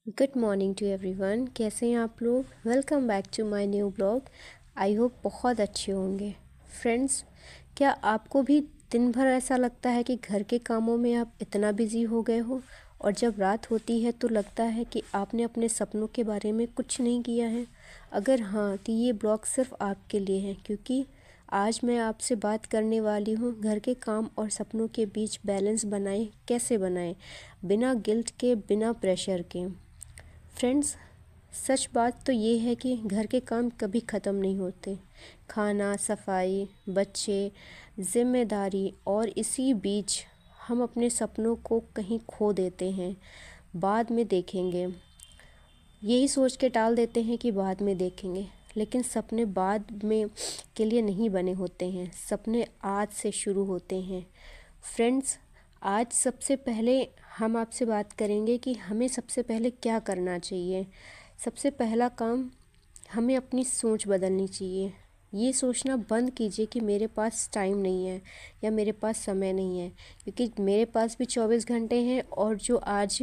Good morning to everyone. कैसे हैं आप लोग? Welcome back to my new blog. I hope बहुत अच्छे होंगे। फ्रेंड्स, क्या आपको भी दिन भर ऐसा लगता है कि घर के कामों में आप इतना बिजी हो गए हो और जब रात होती है तो लगता है कि आपने अपने सपनों के बारे में कुछ नहीं किया है? अगर हाँ, तो ये ब्लॉग सिर्फ आपके लिए है, क्योंकि आज मैं आपसे बात करने वाली हूँ घर के काम और सपनों के बीच बैलेंस कैसे बनाएं, बिना गिल्ट के, बिना प्रेशर के। फ्रेंड्स, सच बात तो ये है कि घर के काम कभी ख़त्म नहीं होते। खाना, सफाई, बच्चे, ज़िम्मेदारी, और इसी बीच हम अपने सपनों को कहीं खो देते हैं। बाद में देखेंगे, यही सोच के टाल देते हैं कि बाद में देखेंगे। लेकिन सपने बाद में के लिए नहीं बने होते हैं, सपने आज से शुरू होते हैं। फ्रेंड्स, आज सबसे पहले हम आपसे बात करेंगे कि हमें सबसे पहले क्या करना चाहिए। सबसे पहला काम, हमें अपनी सोच बदलनी चाहिए। ये सोचना बंद कीजिए कि मेरे पास टाइम नहीं है या मेरे पास समय नहीं है, क्योंकि मेरे पास भी 24 घंटे हैं और जो आज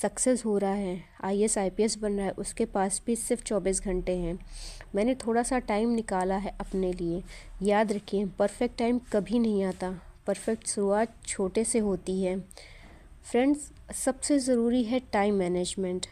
सक्सेस हो रहा है, आईएएस आईपीएस बन रहा है, उसके पास भी सिर्फ 24 घंटे हैं। मैंने थोड़ा सा टाइम निकाला है अपने लिए। याद रखिए, परफेक्ट टाइम कभी नहीं आता, परफेक्ट शुरुआत छोटे से होती है। फ्रेंड्स, सबसे ज़रूरी है टाइम मैनेजमेंट।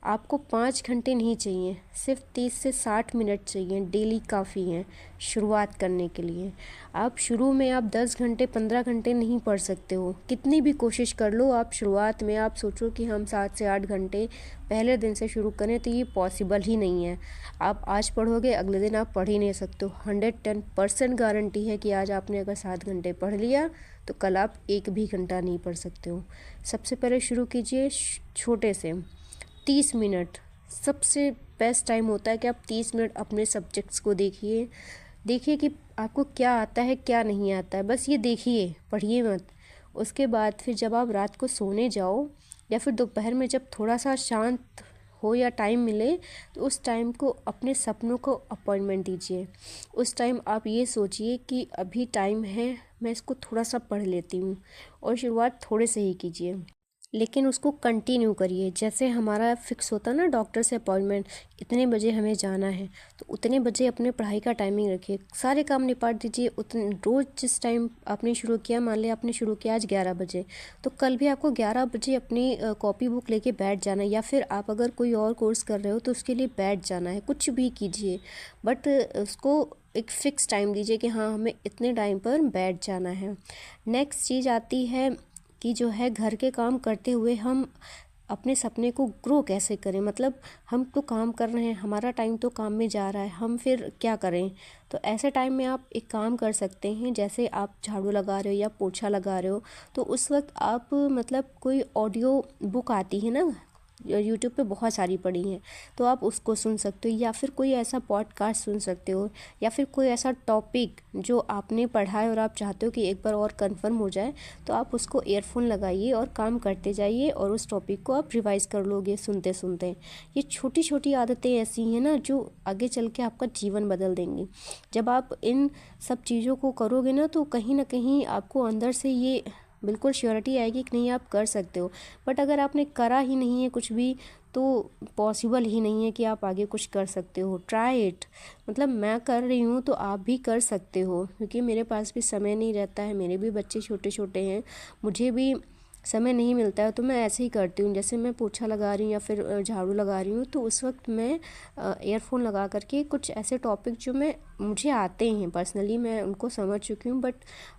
आपको 5 घंटे नहीं चाहिए, सिर्फ 30 से 60 मिनट चाहिए, डेली काफ़ी हैं शुरुआत करने के लिए। आप शुरू में आप 10 घंटे 15 घंटे नहीं पढ़ सकते हो, कितनी भी कोशिश कर लो। आप शुरुआत में आप सोचो कि हम 7 से 8 घंटे पहले दिन से शुरू करें, तो ये पॉसिबल ही नहीं है। आप आज पढ़ोगे, अगले दिन आप पढ़ ही नहीं सकते हो। 110% गारंटी है कि आज आपने अगर 7 घंटे पढ़ लिया तो कल आप एक भी घंटा नहीं पढ़ सकते हो। सबसे पहले शुरू कीजिए छोटे से। 30 मिनट सबसे बेस्ट टाइम होता है कि आप 30 मिनट अपने सब्जेक्ट्स को देखिए। देखिए कि आपको क्या आता है, क्या नहीं आता है, बस ये देखिए, पढ़िए मत। उसके बाद फिर जब आप रात को सोने जाओ या फिर दोपहर में जब थोड़ा सा शांत हो या टाइम मिले, तो उस टाइम को अपने सपनों को अपॉइंटमेंट दीजिए। उस टाइम आप ये सोचिए कि अभी टाइम है, मैं इसको थोड़ा सा पढ़ लेती हूँ, और शुरुआत थोड़े से ही कीजिए, लेकिन उसको कंटिन्यू करिए। जैसे हमारा फिक्स होता है ना डॉक्टर से अपॉइंटमेंट, इतने बजे हमें जाना है, तो उतने बजे अपने पढ़ाई का टाइमिंग रखिए, सारे काम निपट दीजिए। उतने रोज़ जिस टाइम आपने शुरू किया, मान लिया आपने शुरू किया आज 11 बजे, तो कल भी आपको 11 बजे अपनी कॉपी बुक लेके बैठ जाना है। या फिर आप अगर कोई और कोर्स कर रहे हो तो उसके लिए बैठ जाना है। कुछ भी कीजिए, बट उसको एक फ़िक्स टाइम दीजिए कि हाँ, हमें इतने टाइम पर बैठ जाना है। नेक्स्ट चीज़ आती है कि जो है घर के काम करते हुए हम अपने सपने को ग्रो कैसे करें। मतलब हम तो काम कर रहे हैं, हमारा टाइम तो काम में जा रहा है, हम फिर क्या करें? तो ऐसे टाइम में आप एक काम कर सकते हैं, जैसे आप झाड़ू लगा रहे हो या पोछा लगा रहे हो, तो उस वक्त आप मतलब कोई ऑडियो बुक आती है ना, यूट्यूब पे बहुत सारी पड़ी हैं, तो आप उसको सुन सकते हो, या फिर कोई ऐसा पॉडकास्ट सुन सकते हो, या फिर कोई ऐसा टॉपिक जो आपने पढ़ा है और आप चाहते हो कि एक बार और कंफर्म हो जाए, तो आप उसको ईयरफोन लगाइए और काम करते जाइए, और उस टॉपिक को आप रिवाइज़ कर लोगे सुनते सुनते। ये छोटी छोटी आदतें ऐसी हैं ना, जो आगे चल के आपका जीवन बदल देंगी। जब आप इन सब चीज़ों को करोगे ना, तो कहीं ना कहीं आपको अंदर से ये बिल्कुल श्योरिटी आएगी कि नहीं, आप कर सकते हो। बट अगर आपने करा ही नहीं है कुछ भी, तो पॉसिबल ही नहीं है कि आप आगे कुछ कर सकते हो। Try it. मतलब मैं कर रही हूँ तो आप भी कर सकते हो, क्योंकि मेरे पास भी समय नहीं रहता है, मेरे भी बच्चे छोटे छोटे हैं, मुझे भी समय नहीं मिलता है, तो मैं ऐसे ही करती हूँ। जैसे मैं पोछा लगा रही हूँ या फिर झाड़ू लगा रही हूँ, तो उस वक्त मैं ईयरफोन लगा करके कुछ ऐसे टॉपिक जो मुझे आते हैं पर्सनली, मैं उनको समझ चुकी हूँ, बट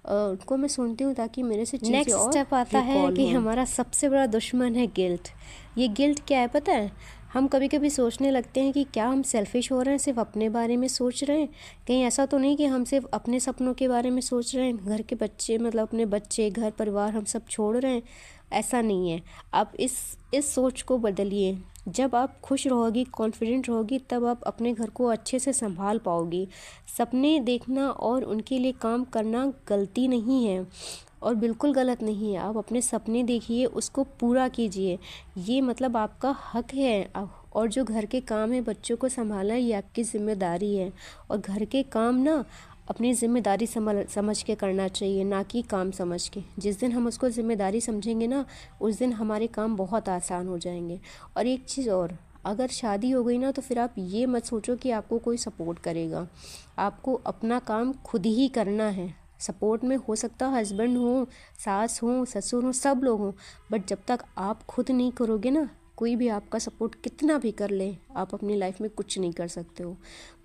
उनको मैं सुनती हूँ ताकि मेरे से चीज़ें नेक्स्ट और स्टेप आता है रिकॉल कि हों। हमारा सबसे बड़ा दुश्मन है गिल्ट। ये गिल्ट क्या है पता है? हम कभी कभी सोचने लगते हैं कि क्या हम सेल्फिश हो रहे हैं, सिर्फ अपने बारे में सोच रहे हैं। कहीं ऐसा तो नहीं कि हम सिर्फ अपने सपनों के बारे में सोच रहे हैं, घर के बच्चे, मतलब अपने बच्चे, घर परिवार, हम सब छोड़ रहे हैं। ऐसा नहीं है। आप इस सोच को बदलिए। जब आप खुश रहोगी, कॉन्फिडेंट रहोगी, तब आप अपने घर को अच्छे से संभाल पाओगी। सपने देखना और उनके लिए काम करना गलती नहीं है, और बिल्कुल गलत नहीं है। आप अपने सपने देखिए, उसको पूरा कीजिए, ये मतलब आपका हक है। और जो घर के काम है, बच्चों को संभालना, ये आपकी जिम्मेदारी है। और घर के काम ना अपनी ज़िम्मेदारी समझ के करना चाहिए, ना कि काम समझ के। जिस दिन हम उसको ज़िम्मेदारी समझेंगे ना, उस दिन हमारे काम बहुत आसान हो जाएंगे। और एक चीज़ और, अगर शादी हो गई ना तो फिर आप ये मत सोचो कि आपको कोई सपोर्ट करेगा। आपको अपना काम खुद ही करना है। सपोर्ट में हो सकता है हस्बैंड हो, सास हो, ससुर हो, सब लोग हों, बट जब तक आप खुद नहीं करोगे ना, कोई भी आपका सपोर्ट कितना भी कर ले, आप अपनी लाइफ में कुछ नहीं कर सकते हो।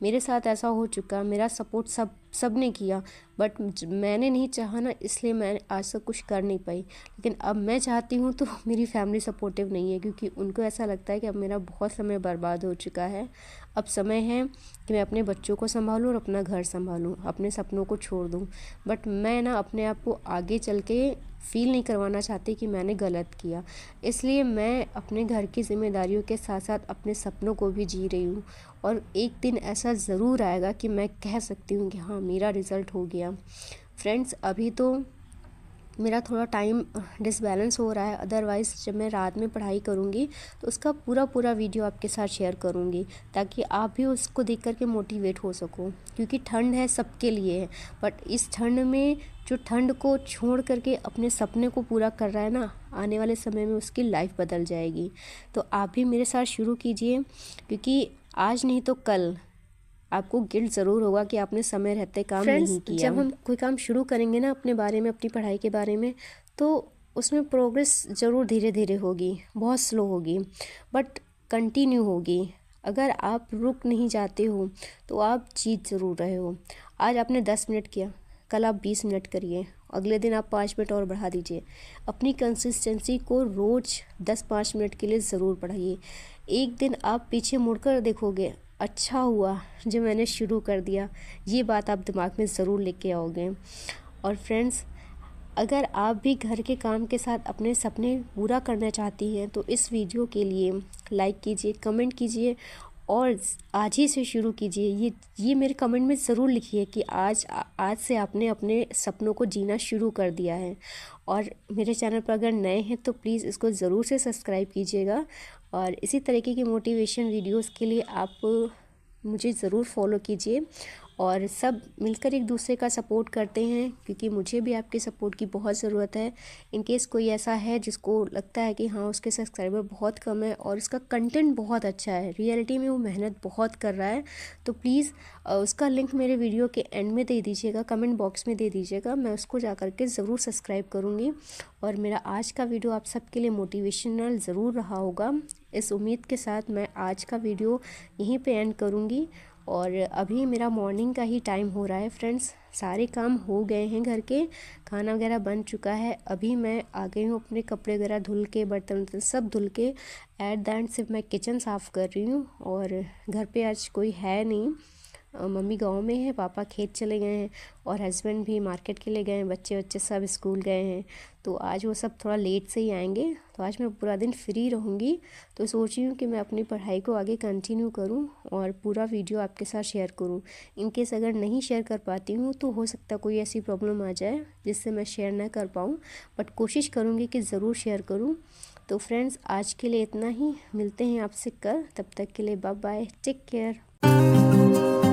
मेरे साथ ऐसा हो चुका, मेरा सपोर्ट सब ने किया, बट मैंने नहीं चाहा ना, इसलिए मैं आज तक कुछ कर नहीं पाई। लेकिन अब मैं चाहती हूँ तो मेरी फैमिली सपोर्टिव नहीं है, क्योंकि उनको ऐसा लगता है कि अब मेरा बहुत समय बर्बाद हो चुका है। अब समय है कि मैं अपने बच्चों को संभालूँ और अपना घर संभालूँ, अपने सपनों को छोड़ दूँ। बट मैं ना अपने आप को आगे चल के फ़ील नहीं करवाना चाहती कि मैंने गलत किया, इसलिए मैं अपने घर की ज़िम्मेदारियों के साथ साथ अपने सपनों को भी जी रही हूँ। और एक दिन ऐसा ज़रूर आएगा कि मैं कह सकती हूँ कि हाँ, मेरा रिज़ल्ट हो गया। फ्रेंड्स, अभी तो मेरा थोड़ा टाइम डिसबैलेंस हो रहा है, अदरवाइज़ जब मैं रात में पढ़ाई करूँगी तो उसका पूरा वीडियो आपके साथ शेयर करूँगी, ताकि आप भी उसको देख कर के मोटिवेट हो सको। क्योंकि ठंड है, सबके लिए है, बट इस ठंड में जो ठंड को छोड़ करके अपने सपने को पूरा कर रहा है ना, आने वाले समय में उसकी लाइफ बदल जाएगी। तो आप भी मेरे साथ शुरू कीजिए, क्योंकि आज नहीं तो कल आपको गिल्ट ज़रूर होगा कि आपने समय रहते काम नहीं किया। जब हम कोई काम शुरू करेंगे ना अपने बारे में, अपनी पढ़ाई के बारे में, तो उसमें प्रोग्रेस ज़रूर धीरे धीरे होगी, बहुत स्लो होगी, बट कंटिन्यू होगी। अगर आप रुक नहीं जाते हो तो आप जीत ज़रूर रहे हो। आज आपने 10 मिनट किया, कल आप 20 मिनट करिए, अगले दिन आप 5 मिनट और बढ़ा दीजिए। अपनी कंसिस्टेंसी को रोज़ 10-5 मिनट के लिए ज़रूर बढ़ाइए। एक दिन आप पीछे मुड़कर देखोगे, अच्छा हुआ जो मैंने शुरू कर दिया, ये बात आप दिमाग में ज़रूर लेके आओगे। और फ्रेंड्स, अगर आप भी घर के काम के साथ अपने सपने पूरा करना चाहती हैं तो इस वीडियो के लिए लाइक कीजिए, कमेंट कीजिए और आज ही से शुरू कीजिए। ये मेरे कमेंट में ज़रूर लिखिए कि आज से आपने अपने सपनों को जीना शुरू कर दिया है। और मेरे चैनल पर अगर नए हैं तो प्लीज़ इसको ज़रूर से सब्सक्राइब कीजिएगा। और इसी तरीके की मोटिवेशन वीडियोस के लिए आप मुझे ज़रूर फॉलो कीजिए, और सब मिलकर एक दूसरे का सपोर्ट करते हैं, क्योंकि मुझे भी आपके सपोर्ट की बहुत ज़रूरत है। इन केस कोई ऐसा है जिसको लगता है कि हाँ, उसके सब्सक्राइबर बहुत कम है और उसका कंटेंट बहुत अच्छा है, रियलिटी में वो मेहनत बहुत कर रहा है, तो प्लीज़ उसका लिंक मेरे वीडियो के एंड में दे दीजिएगा, कमेंट बॉक्स में दे दीजिएगा, मैं उसको जा कर के ज़रूर सब्सक्राइब करूँगी। और मेरा आज का वीडियो आप सबके लिए मोटिवेशनल ज़रूर रहा होगा। इस उम्मीद के साथ मैं आज का वीडियो यहीं पे एंड करूँगी। और अभी मेरा मॉर्निंग का ही टाइम हो रहा है फ्रेंड्स, सारे काम हो गए हैं घर के, खाना वगैरह बन चुका है। अभी मैं आ गई हूँ अपने कपड़े वगैरह धुल के, बर्तन सब धुल के, एट द एंड सिर्फ मैं किचन साफ़ कर रही हूँ। और घर पे आज कोई है नहीं, मम्मी गांव में है, पापा खेत चले गए हैं और हस्बैंड भी मार्केट के लिए गए हैं, बच्चे सब स्कूल गए हैं, तो आज वो सब थोड़ा लेट से ही आएंगे। तो आज मैं पूरा दिन फ्री रहूँगी, तो सोच रही हूँ कि मैं अपनी पढ़ाई को आगे कंटिन्यू करूँ और पूरा वीडियो आपके साथ शेयर करूँ। इन केस अगर नहीं शेयर कर पाती हूँ तो हो सकता है कोई ऐसी प्रॉब्लम आ जाए जिससे मैं शेयर ना कर पाऊँ, बट कोशिश करूँगी कि ज़रूर शेयर करूँ। तो फ्रेंड्स, आज के लिए इतना ही, मिलते हैं आपसे कल, तब तक के लिए बाय बाय, टेक केयर।